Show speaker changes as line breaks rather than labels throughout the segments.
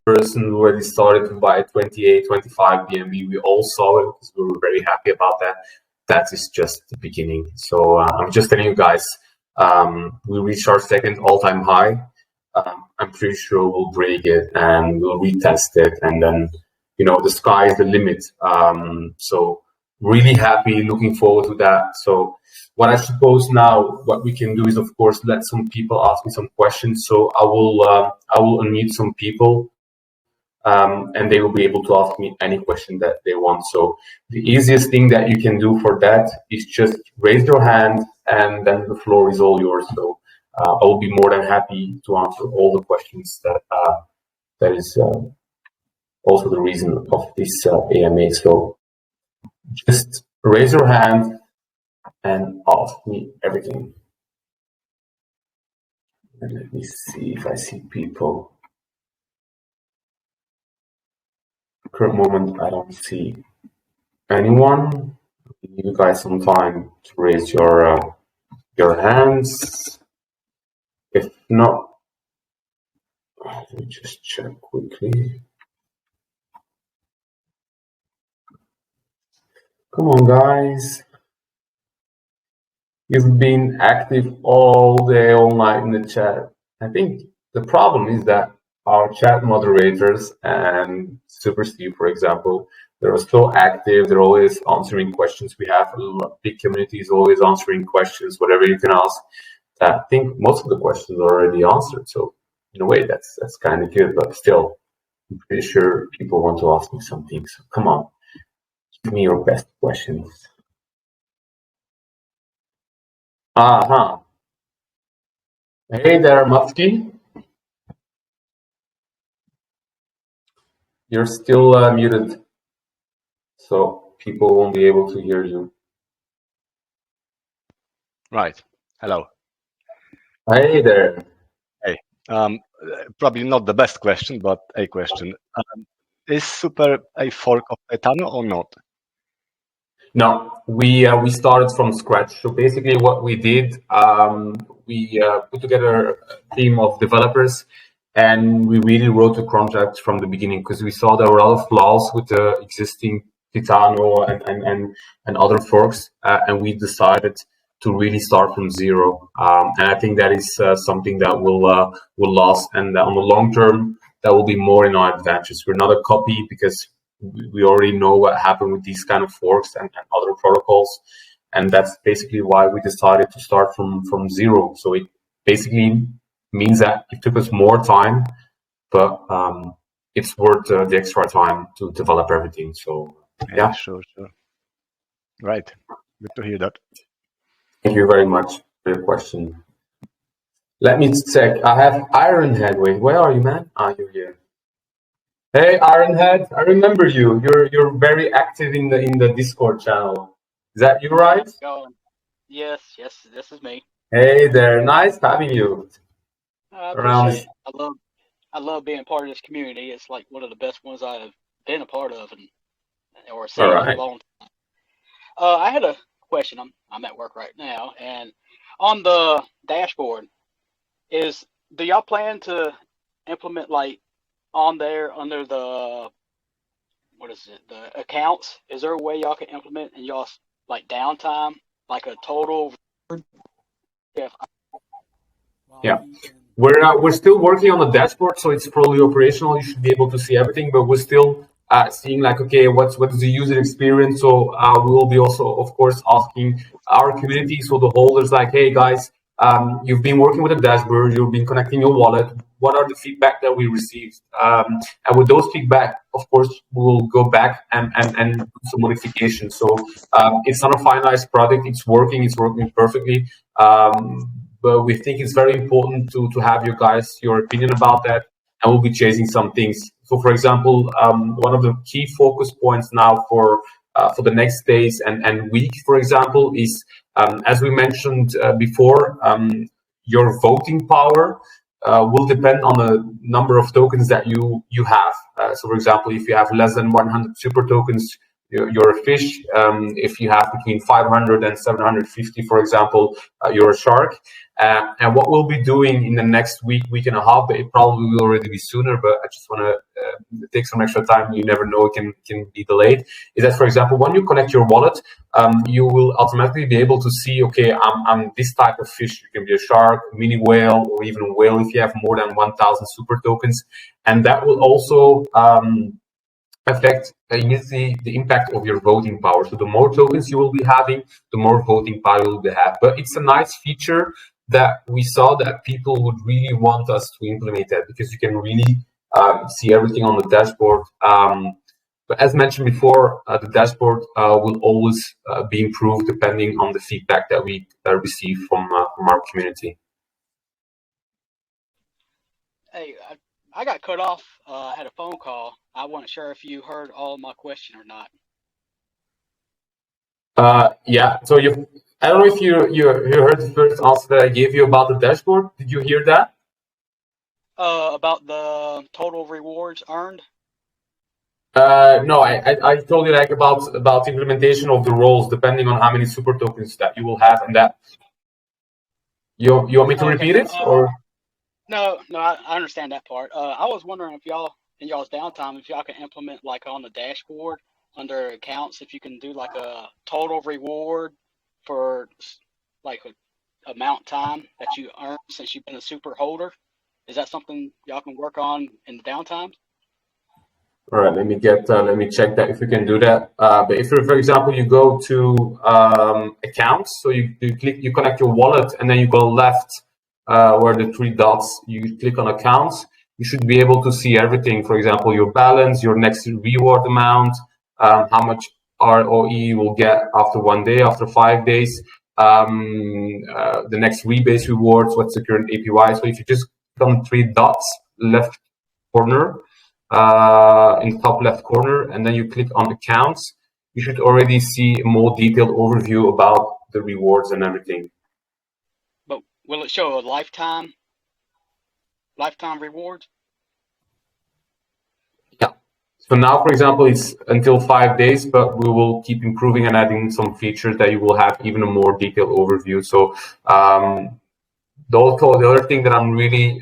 Person who already started to buy 28, 25 BNB. We all saw it because we were very happy about that. That is just the beginning. So I'm just telling you guys, we reached our second all-time high. I'm pretty sure we'll break it and we'll retest it, and then the sky is the limit. So really happy, looking forward to that. So what I suppose now, what we can do is, of course, let some people ask me some questions. So I will unmute some people. And they will be able to ask me any question that they want. So the easiest thing that you can do for that is just raise your hand, and then the floor is all yours. So I will be more than happy to answer all the questions. That is also the reason of this AMA. So just raise your hand and ask me everything. And let me see if I see people. Current moment, I don't see anyone. Give you guys some time to raise your hands. If not, let me just check quickly. Come on, guys. You've been active all day, all night in the chat. I think the problem is that our chat moderators and Suuper Steve, for example, they're so active. They're always answering questions. We have a big community is always answering questions, whatever you can ask. I think most of the questions are already answered. So in a way, that's kind of good. But still, I'm pretty sure people want to ask me something. So come on, give me your best questions. Hey there, Mufti. You're still muted, so people won't be able to hear you.
Right. Hello.
Hey there.
Hey. Probably not the best question, but a question. Is Suuper a fork of Titano or not?
No, we started from scratch. So basically, what we did, we put together a team of developers. And we really wrote the contract from the beginning because we saw there were a lot of flaws with the existing Titano and other forks, and we decided to really start from zero. And I think that is something that will last, and on the long term, that will be more in our advantage. We're not a copy because we already know what happened with these kind of forks and other protocols, and that's basically why we decided to start from zero. So it basically means that it took us more time, but it's worth the extra time to develop everything. So yeah.
Sure. Right. Good to hear that.
Thank you very much for your question. Let me check. I have Ironhead. Wait, where are you, man? You're here. Hey, Ironhead. I remember you. You're very active in the Discord channel. Is that you, right?
Yes, this is me.
Hey there. Nice having you.
I appreciate it. I love being part of this community. It's like one of the best ones I've been a part of or seen in a long time. I had a question. I'm at work right now, and on the dashboard, do y'all plan to implement like on there under the the accounts? Is there a way y'all can implement and y'all like downtime, like a total?
Yeah. We're still working on the dashboard, so it's probably operational. You should be able to see everything, but we're still seeing like, okay, what is the user experience? So we will be also, of course, asking our community, so the holders, like, hey guys, you've been working with the dashboard, you've been connecting your wallet. What are the feedback that we received? And with those feedback, of course, we will go back and do some modifications. So it's not a finalized product. It's working perfectly. But we think it's very important to have your opinion about that, and we'll be chasing some things. So, for example, one of the key focus points now for the next days and week, for example, is as we mentioned before, your voting power will depend on the number of tokens that you have. So, for example, if you have less than 100 Suuper tokens, you're a fish. If you have between 500 and 750, for example, you're a shark. And what we'll be doing in the next week and a half, but it probably will already be sooner, but I just want to take some extra time. You never know, it can be delayed. Is that, for example, when you connect your wallet, you will automatically be able to see, okay, I'm this type of fish. You can be a shark, mini whale, or even a whale if you have more than 1,000 super tokens. And that will also affect immediately the impact of your voting power. So the more tokens you will be having, the more voting power you will have. But it's a nice feature that we saw that people would really want us to implement that, because you can really see everything on the dashboard. But as mentioned before, the dashboard will always be improved depending on the feedback that we receive from our community.
Hey, I got cut off. I had a phone call. I wasn't sure if you heard all of my question or not.
Yeah. So I don't know if you heard the first answer that I gave you about the dashboard. Did you hear that?
About the total rewards earned.
No, I told you like about the implementation of the roles depending on how many super tokens that you will have, and that you want me to repeat it or?
No, I understand that part. I was wondering if y'all in y'all's downtime, if y'all can implement like on the dashboard under accounts, if you can do like a total reward for like a amount time that you earn since you've been a super holder. Is that something y'all can work on in the downtime?
All right, let me check that if we can do that. But if, for example, you go to accounts, so you connect your wallet, and then you go left where the three dots, you click on accounts. You should be able to see everything. For example, your balance, your next reward amount, how much ROE you will get after 1 day, after 5 days, the next rebase rewards, what's the current APY. So if you just click on three dots, left corner, in the top left corner, and then you click on accounts, you should already see a more detailed overview about the rewards and everything.
But will it show a lifetime rewards?
Yeah. So now, for example, it's until 5 days, but we will keep improving and adding some features that you will have even a more detailed overview. So the other thing that I'm really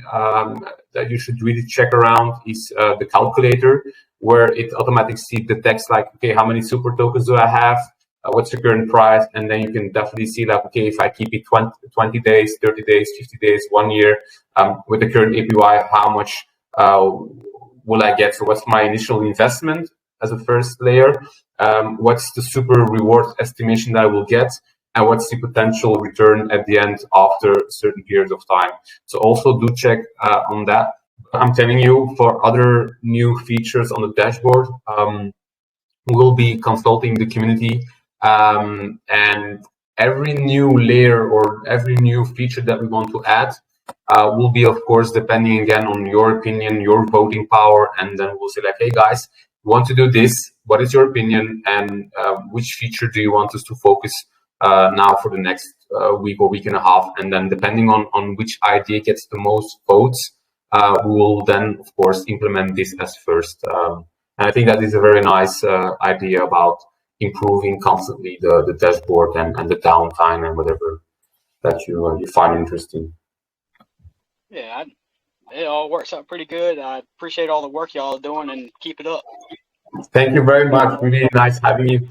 that you should really check around is the calculator, where it automatically sees the text like, okay, how many super tokens do I have? What's the current price? And then you can definitely see like, okay, if I keep it 20 days, 30 days, 50 days, 1 year, with the current APY, how much will I get? So what's my initial investment as a first layer? What's the super reward estimation that I will get? And what's the potential return at the end after certain periods of time? So also do check on that. I'm telling you, for other new features on the dashboard, we'll be consulting the community, and every new layer or every new feature that we want to add will be, of course, depending again on your opinion, your voting power, and then we'll say like, hey guys, we want to do this. What is your opinion, and which feature do you want us to focus now for the next week or week and a half? And then depending on which idea gets the most votes, we will then, of course, implement this as first. And I think that is a very nice idea about improving constantly the dashboard and the downtime and whatever that you find interesting.
Yeah, it all works out pretty good. I appreciate all the work y'all are doing, and keep it up.
Thank you very much. Really nice having you.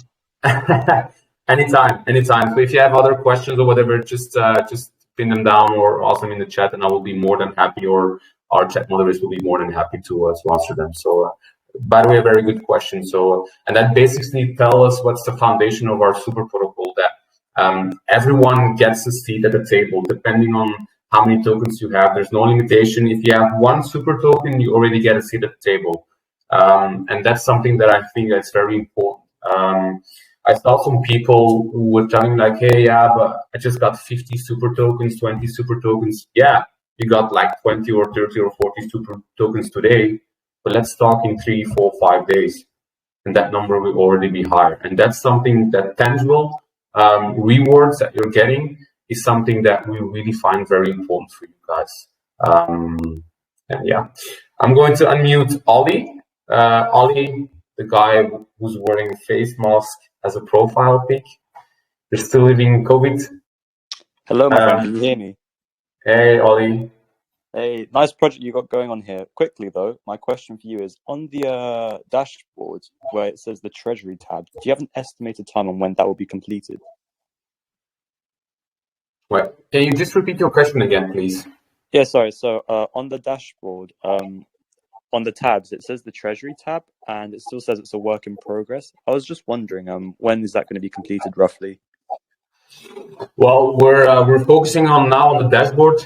Anytime. So if you have other questions or whatever, just pin them down or ask them in the chat, and I will be more than happy, or our chat moderators will be more than happy to answer them. So, by the way, a very good question. So, and that basically tells us what's the foundation of our super protocol, that everyone gets a seat at the table, depending on how many tokens you have. There's no limitation. If you have one super token, you already get a seat at the table. And that's something that I think that's very important. I saw some people who were telling like, hey, yeah, but I just got 50 super tokens, 20 super tokens. Yeah, you got like 20 or 30 or 40 super tokens today, but let's talk in 3, 4, 5 days. And that number will already be higher. And that's something that tangible rewards that you're getting is something that we really find very important for you guys. And yeah, I'm going to unmute Ollie. Ollie, the guy who's wearing a face mask as a profile pic. You're still living COVID?
Hello, my friend. Can you hear me?
Hey, Ollie.
Hey, nice project you got going on here. Quickly though, my question for you is on the dashboard where it says the Treasury tab. Do you have an estimated time on when that will be completed?
Wait, can you just repeat your question again, please?
Yeah, sorry. So on the dashboard, on the tabs, it says the Treasury tab, and it still says it's a work in progress. I was just wondering, when is that going to be completed roughly?
Well, we're focusing on now on the dashboard,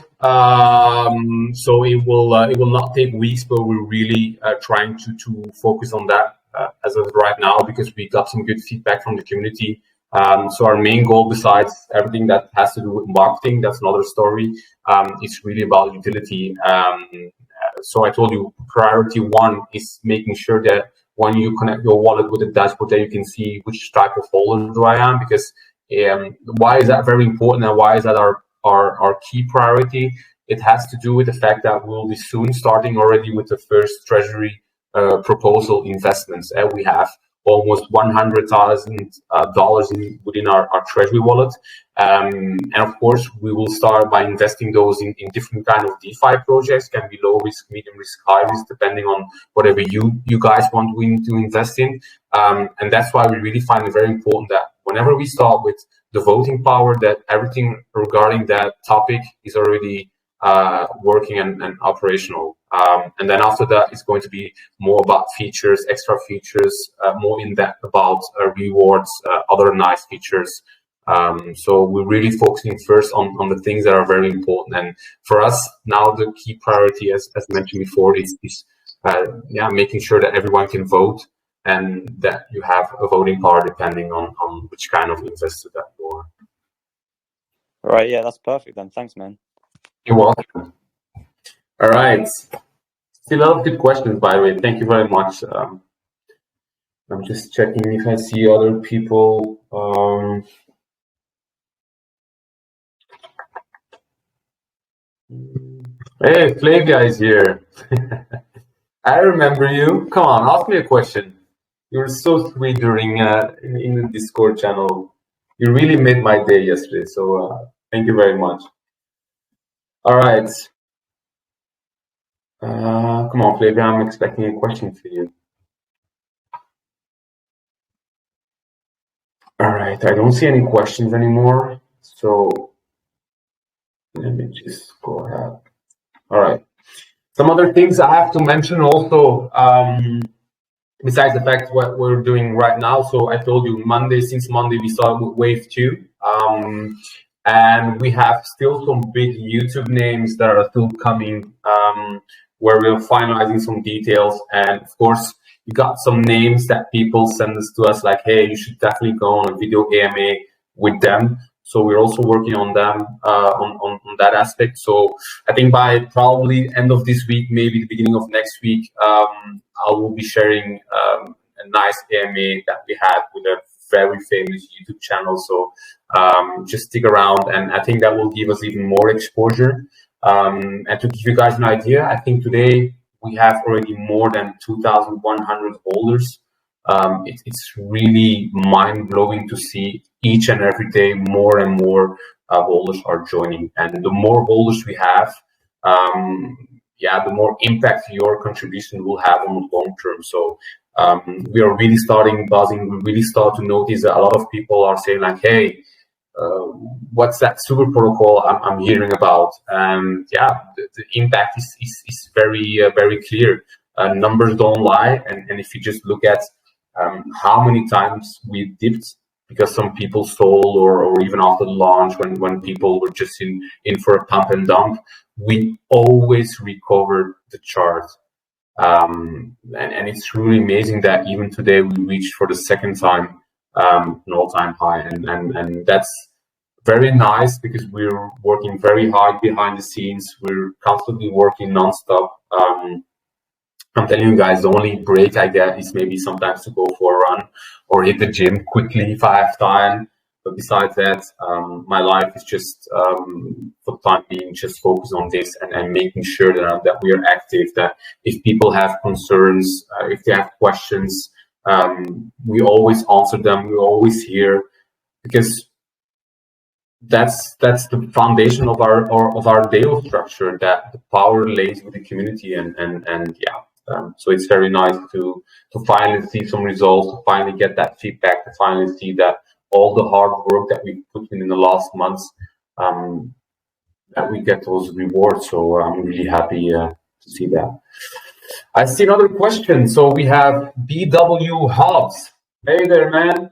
so it will not take weeks, but we're really trying to focus on that as of right now because we got some good feedback from the community. So our main goal, besides everything that has to do with marketing, that's another story. It's really about utility. So I told you, priority one is making sure that when you connect your wallet with the dashboard, that you can see which type of holder I am, because why is that very important and why is that our key priority? It has to do with the fact that we'll be soon starting already with the first Treasury proposal investments. We have almost $100,000 within our Treasury wallet. And of course, we will start by investing those in different kind of DeFi projects, can be low risk, medium risk, high risk, depending on whatever you guys want to invest in. And that's why we really find it very important that whenever we start with the voting power, that everything regarding that topic is already working and operational. And then after that, it's going to be more about features, extra features, more in depth about rewards, other nice features. So we're really focusing first on the things that are very important. And for us now, the key priority, as mentioned before, is making sure that everyone can vote and that you have a voting power depending on which kind of investor that you are.
All right, yeah, that's perfect then. Thanks, man.
You're welcome. All right. Still a lot of good questions, by the way. Thank you very much. I'm just checking if I see other people. Hey, Flavia is here. I remember you. Come on, ask me a question. You were so sweet during in the Discord channel. You really made my day yesterday. So thank you very much. All right. Come on, Flavia. I'm expecting a question for you. All right. I don't see any questions anymore. So let me just go ahead. All right. Some other things I have to mention also, besides the fact what we're doing right now. So I told you since Monday, we started with Wave 2. And we have still some big YouTube names that are still coming, where we're finalizing some details. And of course, you got some names that people send us to us like, hey, you should definitely go on a video AMA with them. So we're also working on them, on that aspect. So I think by probably end of this week, maybe the beginning of next week, I will be sharing a nice AMA that we had with a very famous YouTube channel. So just stick around, and I think that will give us even more exposure. And to give you guys an idea, I think today we have already more than 2,100 holders. It's really mind-blowing to see each and every day more and more holders are joining. And the more holders we have, the more impact your contribution will have on the long term. So we are really starting buzzing. We really start to notice that a lot of people are saying like, hey, what's that Suuper protocol I'm hearing about? And the impact is very clear. Numbers don't lie. And if you just look at how many times we dipped because some people sold, or even after the launch when people were just in for a pump and dump, we always recovered the chart. And it's really amazing that even today we reached for the second time an all-time high, and that's very nice because we're working very hard behind the scenes. We're constantly working non-stop. I'm telling you guys, the only break I get is maybe sometimes to go for a run or hit the gym quickly if I have time. But besides that, my life is just, for the time being, just focused on this and making sure that we are active, that if people have concerns, if they have questions, We always answer them. We're always here because that's the foundation of our DAO structure. That the power lays with the community, and yeah. So it's very nice to finally see some results, to finally get that feedback, to finally see that all the hard work that we put in the last months, that we get those rewards. So I'm really happy to see that. I see another question. So we have BW Hobbs. Hey there, man.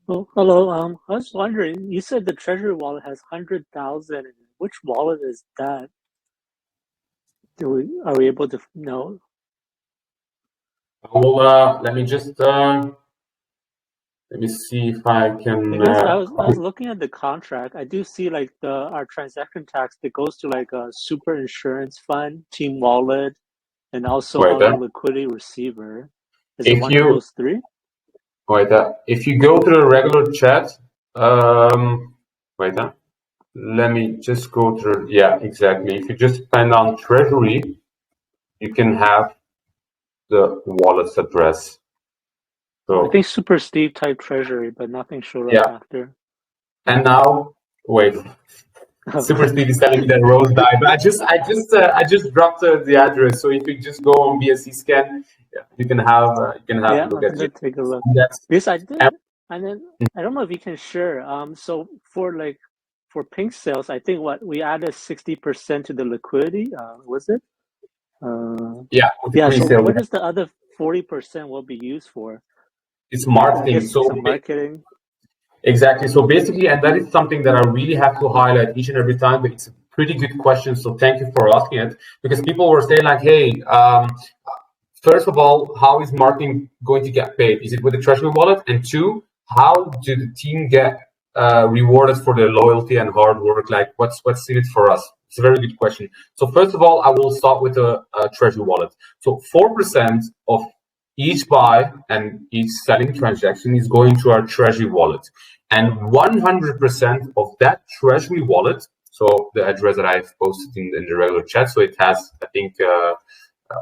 Oh, hello. I was wondering, you said the Treasury Wallet has 100,000. Which wallet is that? Are we able to know?
Well, let me just let me see if I can.
Because I was looking at the contract. I do see like our transaction tax that goes to like a Suuper insurance fund, Team Wallet, and also a liquidity receiver. Is it one of those three?
If you go to the regular chat, let me just go through. Yeah, exactly. If you just spend on Treasury, you can have the wallet's address. So
I think Suuper Steve typed Treasury, but nothing showed up after.
And now, wait. Suuper Steve is telling me that Rose died, but I just dropped the address. So if you just go on BSC scan, you can have a look at it.
Take a look. Because I did, and then I don't know if you can share. So for Pink sales, I think we added 60% to the liquidity. Was it? So what is the other 40% will be used for?
It's marketing. So
marketing.
Exactly. So basically, and that is something that I really have to highlight each and every time, but it's a pretty good question. So thank you for asking it, because people were saying like, hey, first of all, how is marketing going to get paid? Is it with the Treasury Wallet? And two, how do the team get rewarded for their loyalty and hard work? Like, what's in it for us? It's a very good question. So first of all, I will start with the Treasury Wallet. So 4% of each buy and each selling transaction is going to our Treasury Wallet, and 100% of that Treasury Wallet. So the address that I've posted in the regular chat. So it has, I think,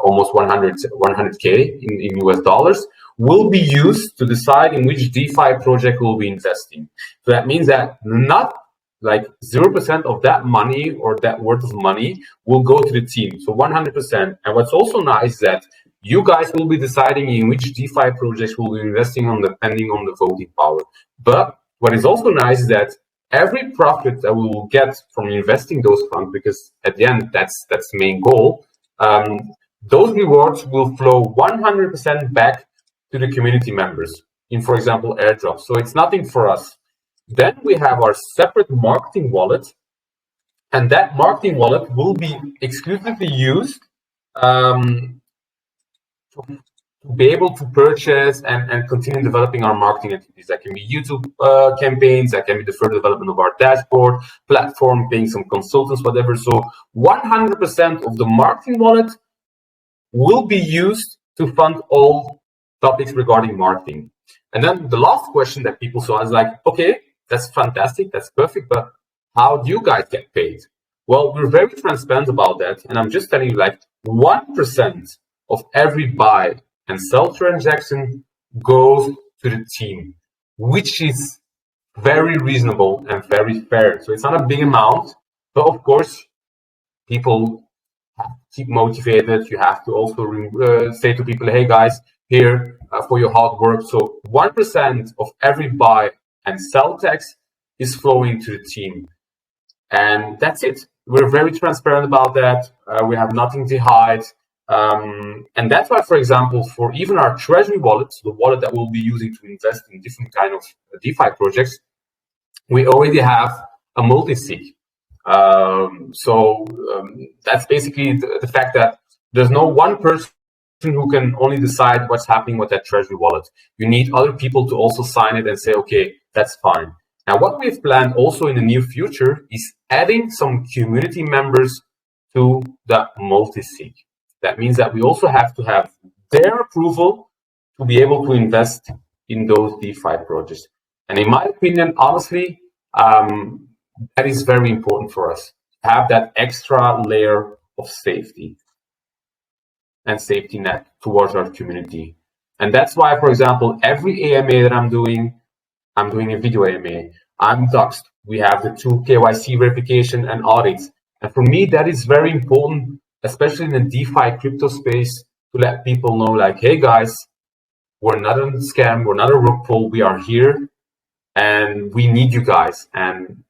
almost 100K in US dollars, will be used to decide in which DeFi project we'll be investing. So that means that not like 0% of that money or that worth of money will go to the team. So 100%. And what's also nice is that you guys will be deciding in which DeFi projects we'll be investing on depending on the voting power. But what is also nice is that every profit that we will get from investing those funds, because at the end, that's the main goal, those rewards will flow 100% back to the community members in, for example, airdrops. So it's nothing for us. Then we have our separate marketing wallet, and that marketing wallet will be exclusively used to be able to purchase and continue developing our marketing activities. That can be YouTube campaigns, that can be the further development of our dashboard, platform, paying some consultants, whatever. So 100% of the marketing wallet will be used to fund all topics regarding marketing. And then the last question that people saw is like, okay, that's fantastic, that's perfect, but how do you guys get paid? Well, we're very transparent about that, and I'm just telling you, like, 1% of every buy and sell transaction goes to the team, which is very reasonable and very fair. So it's not a big amount, but of course, people have to keep motivated. You have to also say to people, hey guys, here for your hard work. So 1% of every buy and sell tax is flowing to the team. And that's it. We're very transparent about that. We have nothing to hide. And that's why, for example, for even our Treasury Wallet, the wallet that we'll be using to invest in different kind of DeFi projects, we already have a multi-sig. That's basically the fact that there's no one person who can only decide what's happening with that Treasury Wallet. You need other people to also sign it and say, okay, that's fine. Now, what we've planned also in the near future is adding some community members to the multi-sig. That means that we also have to have their approval to be able to invest in those DeFi projects. And in my opinion, honestly, that is very important for us to have that extra layer of safety and safety net towards our community. And that's why, for example, every AMA that I'm doing a video AMA. I'm doxed. We have the 2 KYC verification and audits. And for me, that is very important, especially in the DeFi crypto space, to let people know, like, hey guys, we're not a scam, we're not a rug pull, we are here and we need you guys. And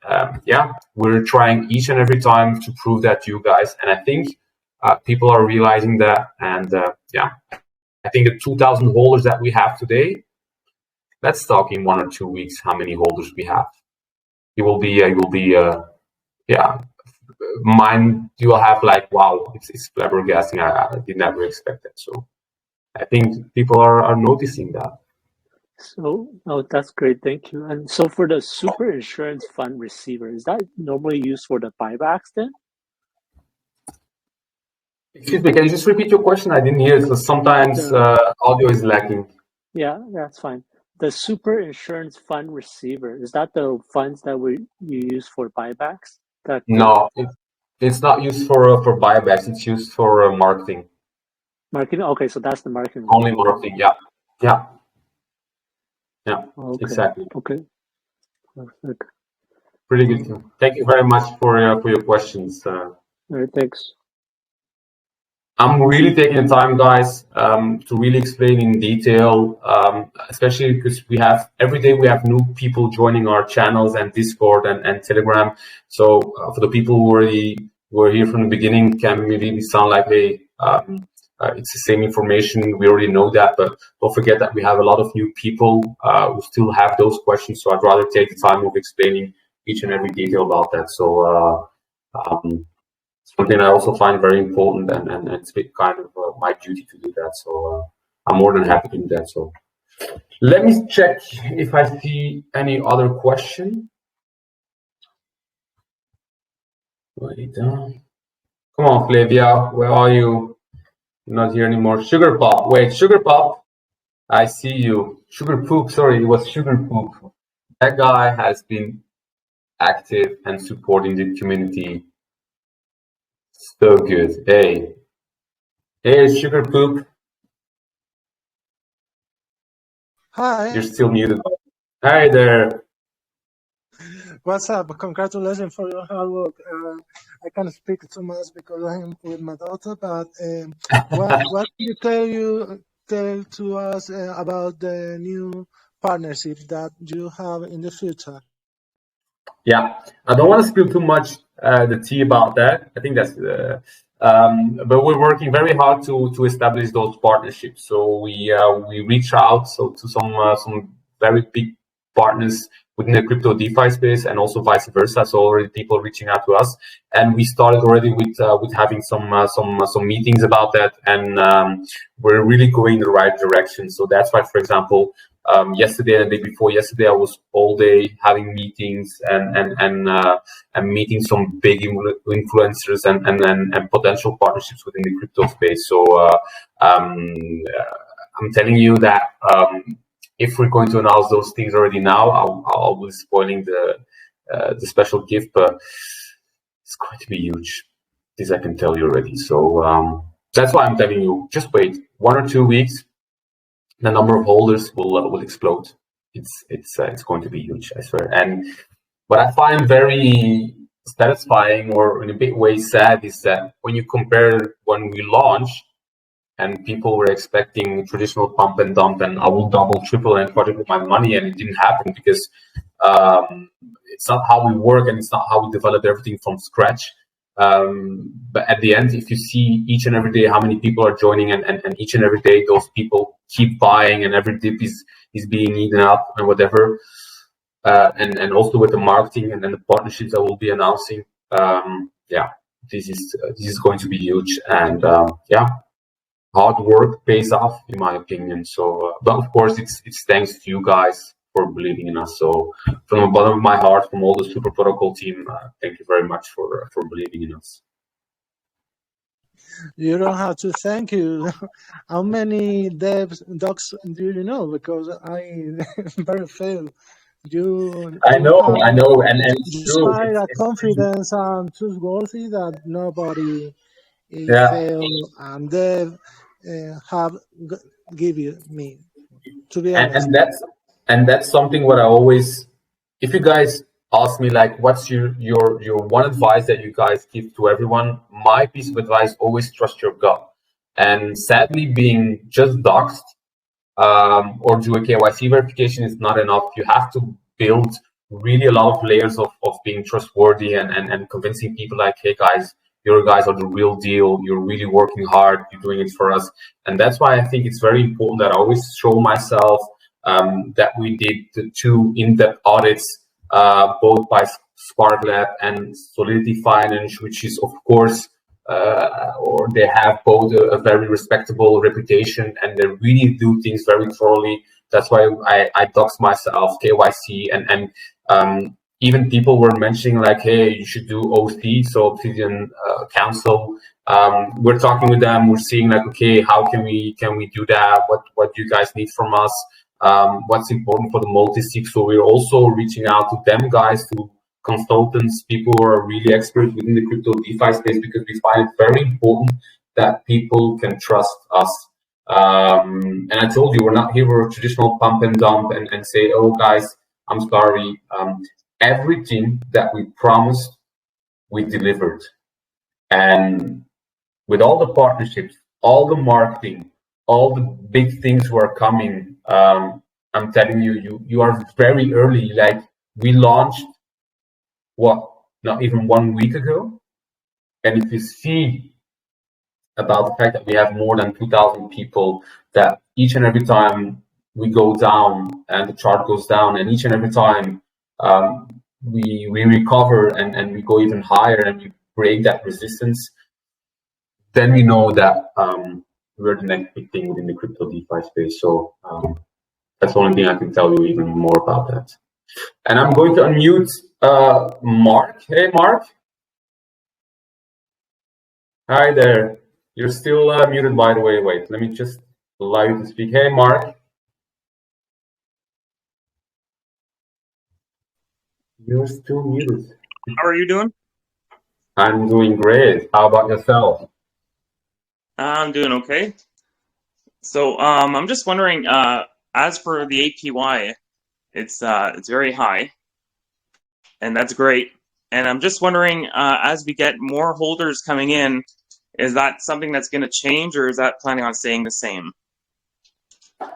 we're trying each and every time to prove that to you guys. And I think people are realizing that. And I think the 2,000 holders that we have today, let's talk in 1 or 2 weeks how many holders we have. You will have like, wow, it's flabbergasting. I did never expect that. So I think people are noticing that.
So, that's great. Thank you. And so for the Suuper insurance fund receiver, is that normally used for the buybacks then?
Excuse me, can you just repeat your question? I didn't hear it because sometimes audio is lacking.
Yeah, that's fine. The Suuper insurance fund receiver, is that the funds that you use for buybacks?
No, it's not used for buybacks. It's used for marketing.
Marketing? Okay, so that's the marketing.
Only marketing, yeah.
Okay.
Exactly.
Okay. Perfect.
Pretty good. Thank you very much for your questions.
All right, thanks.
I'm really taking the time, guys, to really explain in detail, especially because every day we have new people joining our channels and Discord and Telegram. So for the people who already were here from the beginning, can maybe sound like, hey, it's the same information. We already know that, but don't forget that we have a lot of new people who still have those questions. So I'd rather take the time of explaining each and every detail about that. So something I also find very important, and it's kind of my duty to do that. So I'm more than happy to do that. So let me check if I see any other question. Wait, come on, Flavia, where are you? You're not here anymore. Sugar Pop, wait, Sugar Pop, I see you. Sugar Poop, sorry, it was Sugar Poop. That guy has been active and supporting the community. So good. Hey, Sugar Poop.
Hi.
You're still muted. Hi there.
What's up? Congratulations for your hard work. I can't speak too much because I'm with my daughter, but what can you tell to us about the new partnership that you have in the future?
Yeah, I don't want to spill too much the tea about that. I think that's but we're working very hard to establish those partnerships. So we reach out to some very big partners within the crypto DeFi space, and also vice versa. So already people reaching out to us, and we started already with having some meetings about that, and we're really going in the right direction. So that's why, for example, yesterday and the day before yesterday, I was all day having meetings and meeting some big influencers and potential partnerships within the crypto space. So I'm telling you that if we're going to announce those things already now, I'll be spoiling the special gift, but it's going to be huge. This I can tell you already. So that's why I'm telling you, just wait 1 or 2 weeks. The number of holders will explode. It's going to be huge, I swear. And what I find very satisfying, or in a big way sad, is that when you compare when we launched and people were expecting traditional pump and dump and I will double, triple, and quadruple my money, and it didn't happen because it's not how we work and it's not how we develop everything from scratch. But at the end, if you see each and every day how many people are joining, and each and every day those people keep buying, and every dip is being eaten up and whatever, and also with the marketing and then the partnerships that we'll be announcing, this is going to be huge, and hard work pays off, in my opinion. So, but of course, it's thanks to you guys for believing in us. So from the bottom of my heart, from all the Suuper protocol team, thank you very much for believing in us.
You don't have to thank you. How many docs do you know? Because I very fail.
I know, and
you inspire a confidence and trustworthy that nobody fail, and they have give me, to be honest.
And that's something what I always, if you guys ask me like, what's your one advice that you guys give to everyone? My piece of advice: always trust your gut. And sadly, being just doxed or do a KYC verification is not enough. You have to build really a lot of layers of being trustworthy and convincing people like, hey guys, you guys are the real deal. You're really working hard. You're doing it for us. And that's why I think it's very important that I always show myself, that we did the 2 in-depth audits, both by Spark Lab and Solidity Finance, which is of course, or they have both a very respectable reputation and they really do things very thoroughly. That's why I dox myself, KYC, and even people were mentioning like, hey, you should do OC, so Obsidian Council. We're talking with them. We're seeing like, okay, how can we do that? What do you guys need from us? What's important for the multi-sig? So we're also reaching out to them guys, to consultants, people who are really experts within the crypto DeFi space, because we find it very important that people can trust us. And I told you, we're not here for a traditional pump and dump and say, oh guys, I'm sorry. Everything that we promised, we delivered. And with all the partnerships, all the marketing, all the big things who are coming, I'm telling you, you are very early. Like, we launched, not even 1 week ago. And if you see about the fact that we have more than 2,000 people, that each and every time we go down and the chart goes down, and each and every time we recover and we go even higher and we break that resistance, then we know that we're the next big thing within the crypto DeFi space. So that's the only thing I can tell you even more about that. And I'm going to unmute Mark. Hey, Mark. Hi there. You're still muted, by the way. Wait, let me just allow you to speak. Hey, Mark. You're still muted.
How are you doing?
I'm doing great. How about yourself?
I'm doing okay. So I'm just wondering, as for the APY, it's very high, and that's great. And I'm just wondering, as we get more holders coming in, is that something that's going to change, or is that planning on staying the same?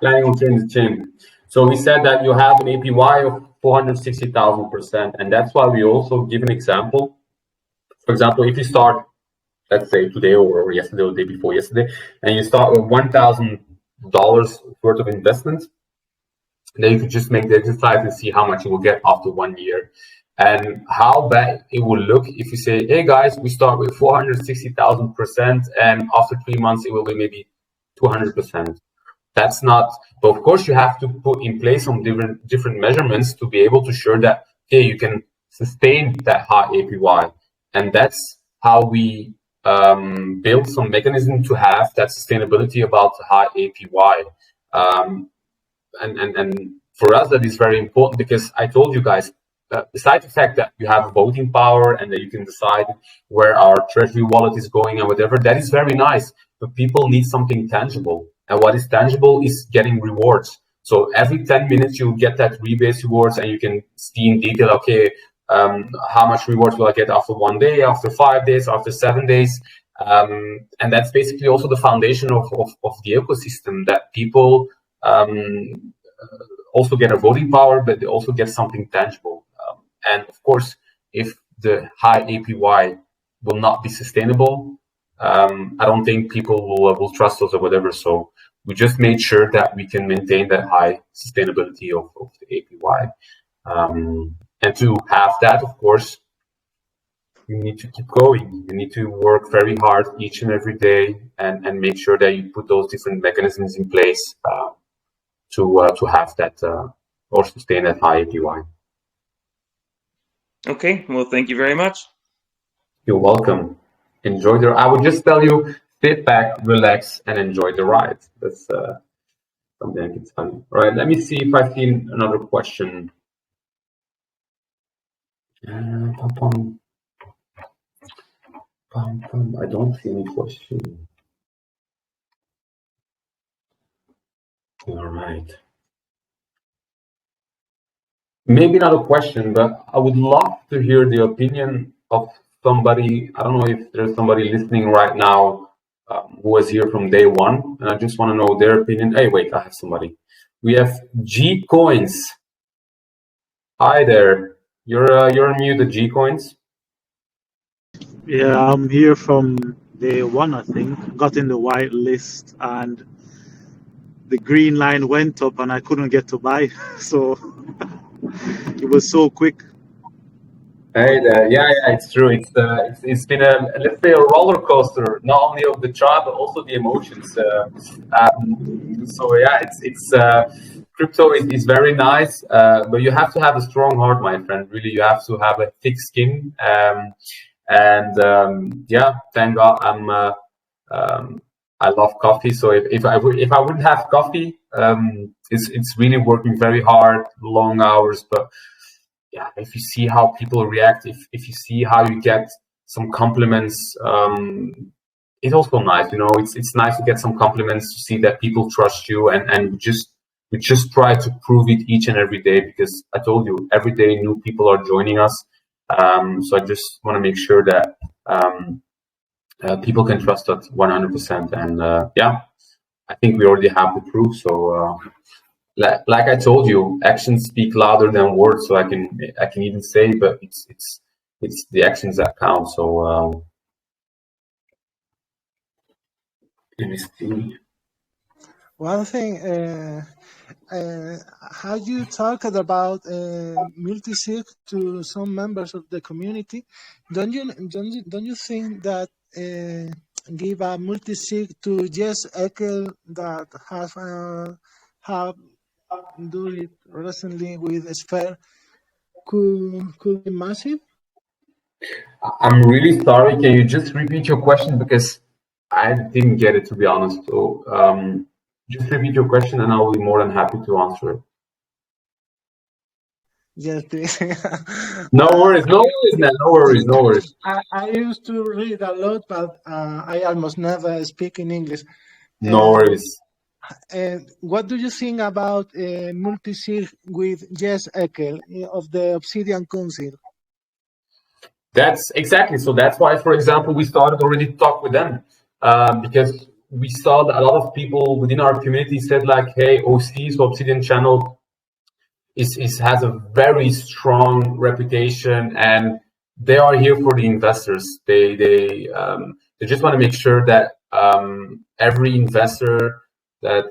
Planning on change. So we said that you have an APY of 460,000%, and that's why we also give an example. For example, if you start, let's say today or yesterday or the day before yesterday, and you start with $1,000 worth of investment, then you could just make the exercise and see how much you will get after 1 year. And how bad it will look if you say, hey guys, we start with 460,000%, and after 3 months it will be maybe 200%. That's not, but of course you have to put in place some different measurements to be able to show that, okay, you can sustain that high APY. And that's how we build some mechanism to have that sustainability about the high APY. And for us, that is very important, because I told you guys, besides the fact that you have voting power and that you can decide where our Treasury Wallet is going and whatever, that is very nice. But people need something tangible. And what is tangible is getting rewards. So every 10 minutes, you get that rebase rewards, and you can see in detail, okay, how much rewards will I get after 1 day, after 5 days, after 7 days. And that's basically also the foundation of the ecosystem, that people also get a voting power, but they also get something tangible. And of course, if the high APY will not be sustainable, I don't think people will trust us or whatever. So we just made sure that we can maintain that high sustainability of the APY. And to have that, of course, you need to keep going. You need to work very hard each and every day and make sure that you put those different mechanisms in place to have that or sustain that high APY.
Okay, well, thank you very much.
You're welcome. Enjoy the. I would just tell you, sit back, relax, and enjoy the ride. That's something I can tell you. All right, let me see if I've seen another question. I don't see any question. All right. Maybe not a question, but I would love to hear the opinion of somebody. I don't know if there's somebody listening right now who was here from day one, and I just want to know their opinion. Hey, wait, I have somebody. We have G Coins. Hi there. You're muted, G Coins.
Yeah, I'm here from day one, I think. Got in the white list and the green line went up and I couldn't get to buy. So it was so quick.
Hey there. Yeah, it's true. It's been let's say a roller coaster, not only of the chart but also the emotions. So yeah, it's crypto is very nice, but you have to have a strong heart, my friend. Really, you have to have a thick skin. Yeah, thank God I love coffee. So if I wouldn't have coffee, it's really working very hard, long hours, but yeah, if you see how people react, if you see how you get some compliments, it's also nice. It's nice to get some compliments, to see that people trust you, and we just try to prove it each and every day, because I told you, every day new people are joining us. So I just want to make sure that people can trust us 100%. And yeah, I think we already have the proof. So like I told you, actions speak louder than words. So I can even say, but it's the actions that count. So let me see.
One thing, how you talked about multi-sig to some members of the community, don't you think that give a multi-sig to just Ekel that have do it recently with Sphere could be massive?
I'm really sorry. Can you just repeat your question, because I didn't get it, to be honest. So just repeat your question and I'll be more than happy to answer it.
Yes, please.
No worries, man. No worries.
I used to read a lot, but I almost never speak in English.
No worries.
What do you think about multi-sig with Jess Ekel of the Obsidian Council?
That's exactly. So that's why, for example, we started already to talk with them, because we saw that a lot of people within our community said like, hey, OC, so Obsidian channel has a very strong reputation, and they are here for the investors. They just want to make sure that every investor, that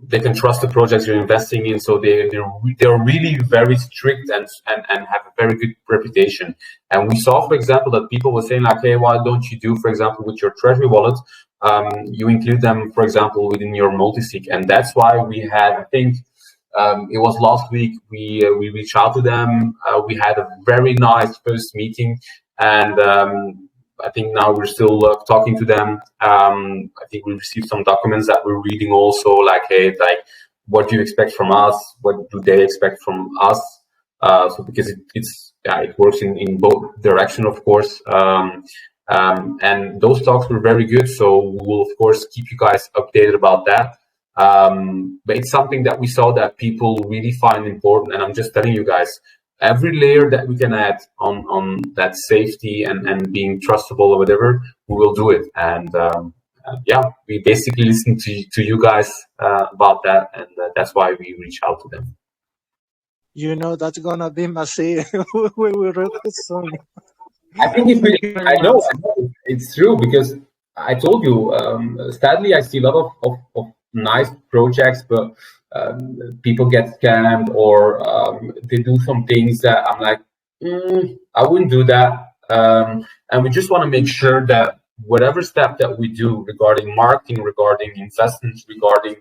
they can trust the projects you're investing in. So they're really very strict and have a very good reputation. And we saw, for example, that people were saying like, hey, why don't you do, for example, with your Treasury Wallet, you include them, for example, within your multisig. And that's why we had, I think, it was last week, we reached out to them. We had a very nice first meeting, and I think now we're still talking to them. I think we received some documents that we're reading also, like, hey, like, what do you expect from us? What do they expect from us? So because it works in both direction, of course. And those talks were very good. So we'll, of course, keep you guys updated about that. But it's something that we saw that people really find important. And I'm just telling you guys, every layer that we can add on that safety and being trustable or whatever, we will do it. And yeah, we basically listen to you guys about that, and that's why we reach out to them.
You know that's gonna be massive. We will read it soon.
I think I know it's true, because I told you, sadly, I see a lot of nice projects, but people get scammed, or they do some things that I'm like, I wouldn't do that. And we just want to make sure that whatever step that we do regarding marketing, regarding investments, regarding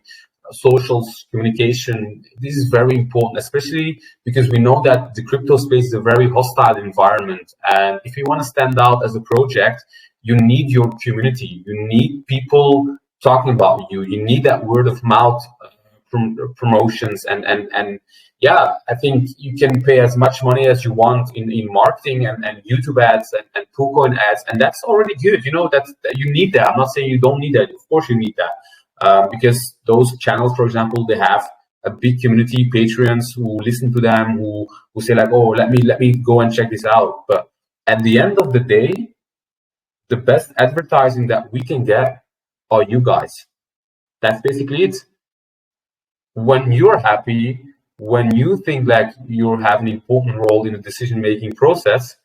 social communication, this is very important, especially because we know that the crypto space is a very hostile environment. And if you want to stand out as a project, you need your community. You need people talking about you. You need that word of mouth promotions. And yeah, I think you can pay as much money as you want in marketing and YouTube ads and KuCoin ads. And that's already good. You know, that you need that. I'm not saying you don't need that. Of course you need that. because those channels, for example, they have a big community, Patreons who listen to them, who say like, oh, let me go and check this out. But at the end of the day, the best advertising that we can get are you guys. That's basically it. When you're happy, when you think like you have an important role in the decision-making process,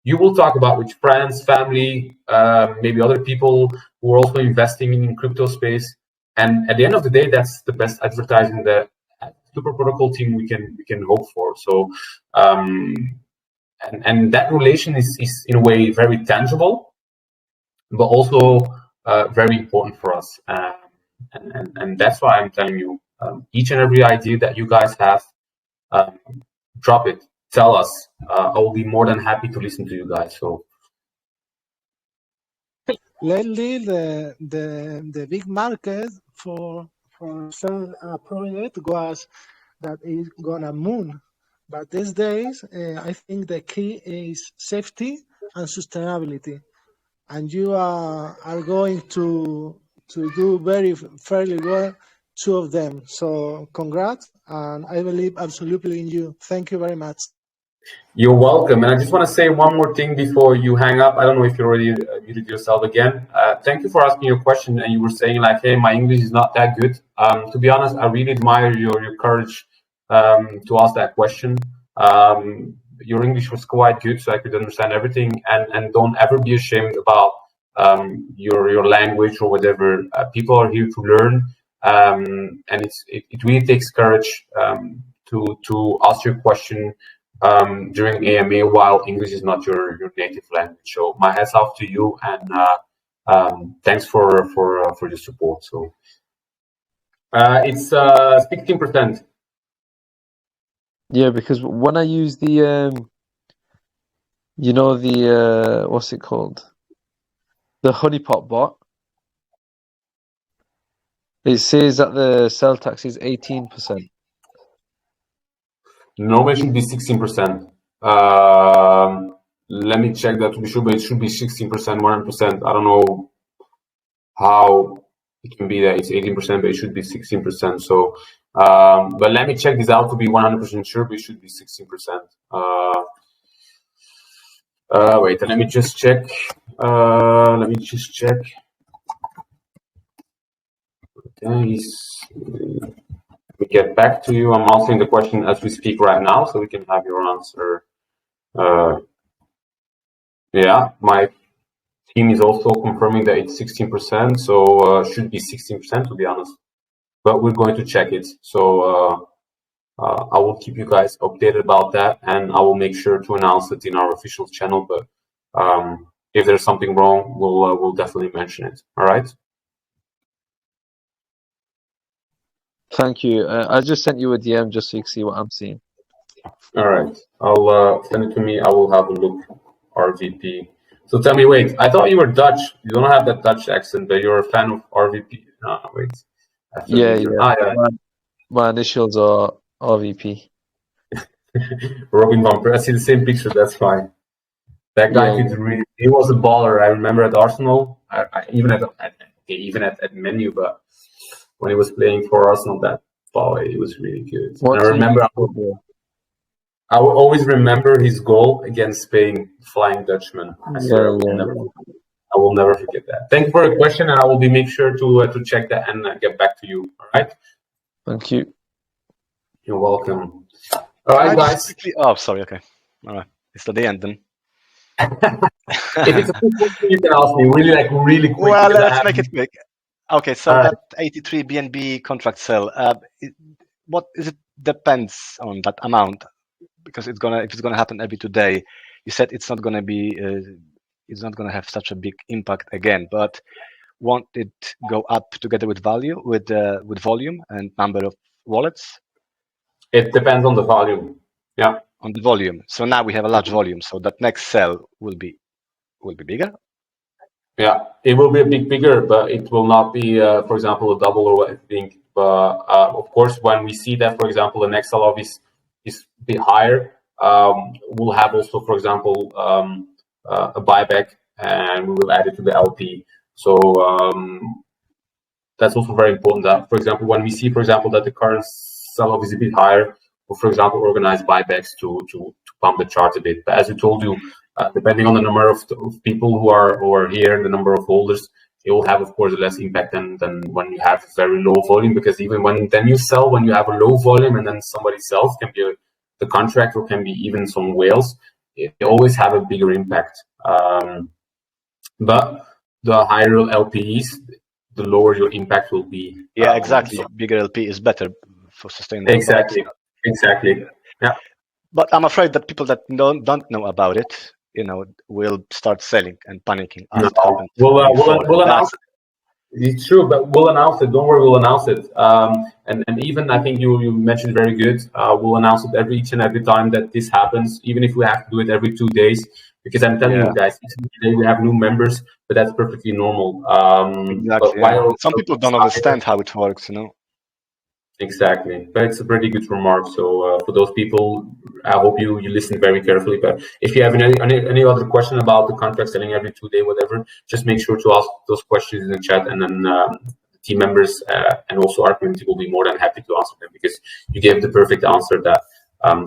you will talk about with friends, family, maybe other people who are also investing in crypto space. And at the end of the day, that's the best advertising that Suuper protocol team we can hope for. So and that relation is in a way very tangible, but also very important for us. And that's why I'm telling you, each and every idea that you guys have, drop it, tell us. I will be more than happy to listen to you guys. So
lately, the big market for sell a project was that it's gonna moon. But these days, I think the key is safety and sustainability, and you are going to do very fairly well, two of them. So congrats, and I believe absolutely in you. Thank you very much.
You're welcome. And I just want to say one more thing before you hang up. I don't know if you already muted yourself again. Thank you for asking your question. And you were saying like, hey, my English is not that good. To be honest, I really admire your courage to ask that question. Your English was quite good, so I could understand everything. And don't ever be ashamed about your language or whatever. People are here to learn. And it really takes courage to ask your question during AMA while English is not your native language. So my hats off to you, and thanks for your support. So it's 16%.
Yeah, because when I use the the what's it called, the honeypot bot, it says that the sell tax is 18%.
No, it should be 16%. Let me check that to be sure, but it should be 16%, 100%. I don't know how it can be that it's 18%, but it should be 16%. So, but let me check this out to be 100% sure, but it should be 16%. Wait, let me just check. Okay, we get back to you. I'm answering the question as we speak right now, so we can have your answer. Yeah, my team is also confirming that it's 16%, so should be 16% to be honest. But we're going to check it. So I will keep you guys updated about that, and I will make sure to announce it in our official channel. But if there's something wrong, we'll definitely mention it. All right.
Thank you. I just sent you a DM just so you can see what I'm seeing.
All right. I'll send it to me. I will have a look. RVP. So tell me, wait. I thought you were Dutch. You don't have that Dutch accent, but you're a fan of RVP. No, wait.
Yeah. My initials are RVP.
Robin van Persie. I see the same picture. That's fine. That guy he was a baller. I remember at Arsenal. Even at Menu, but when he was playing for Arsenal, that it was really good. And I remember I will always remember his goal against Spain, Flying Dutchman. I will never forget that. Thank you for the question, and I will make sure to check that and get back to you. All right.
Thank you.
You're welcome. All right, guys.
Oh, sorry. Okay. All right. It's at the end then.
If it's a quick question, you can ask me really quick.
Well, let's make it quick. Okay, so that 83 BNB contract sell, what is it? Depends on that amount, because if it's gonna happen every 2 days, you said it's not gonna be, it's not gonna have such a big impact again. But won't it go up together with value, with volume and number of wallets?
It depends on the volume. Yeah.
On the volume. So now we have a large volume, so that next sell will be bigger.
Yeah, it will be a bit bigger, but it will not be, for example, a double or what I think. But of course, when we see that, for example, the next sell-off is a bit higher, we'll have also, for example, a buyback, and we will add it to the LP. So that's also very important. That, for example, when we see, for example, that the current sell-off is a bit higher, or for example, organize buybacks to pump the chart a bit. But as we told you, depending on the number of people who are here, the number of holders, it will have, of course, less impact than when you have very low volume. Because even when you sell, when you have a low volume, and then somebody sells, can be the contract or can be even some whales, they always have a bigger impact. But the higher LPs, the lower your impact will be.
Yeah, exactly. Bigger LP is better for sustainable.
Exactly. Yeah.
But I'm afraid that people that don't know about it, will start selling and panicking. As it happened
we'll announce it. It's true, but we'll announce it. Don't worry, we'll announce it. And even I think you mentioned very good. We'll announce it each and every time that this happens, even if we have to do it every 2 days. Because I'm telling you guys, today we have new members, but that's perfectly normal.
Exactly. But some people don't understand how it works,
Exactly, but it's a pretty good remark. So for those people, I hope you listen very carefully. But if you have any other question about the contract selling every 2 days, whatever, just make sure to ask those questions in the chat, and then the team members and also our community will be more than happy to answer them, because you gave the perfect answer that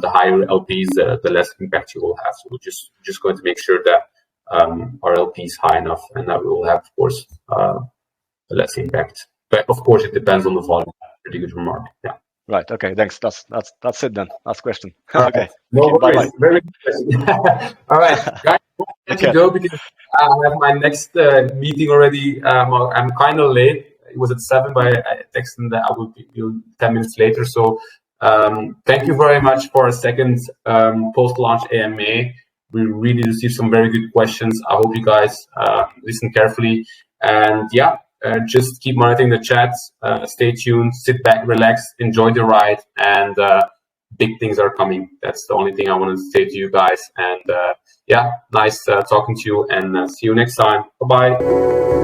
the higher LPs, the less impact you will have. So we're just going to make sure that our LP is high enough, and that we will have, of course, less impact. But of course, it depends on the volume. Pretty good remark. Yeah.
Right. Okay. Thanks. That's it then. Last question.
Okay. No worries. Bye-bye. Very good. All right, guys. I'll let you go because I have my next meeting already. I'm kind of late. It was at 7, but I texted that I will be 10 minutes later. So thank you very much for a second post-launch AMA. We really received some very good questions. I hope you guys listen carefully, and yeah. Just keep monitoring the chats, stay tuned, sit back, relax, enjoy the ride, and big things are coming. That's the only thing I wanted to say to you guys. And yeah, nice talking to you, and see you next time. Bye-bye.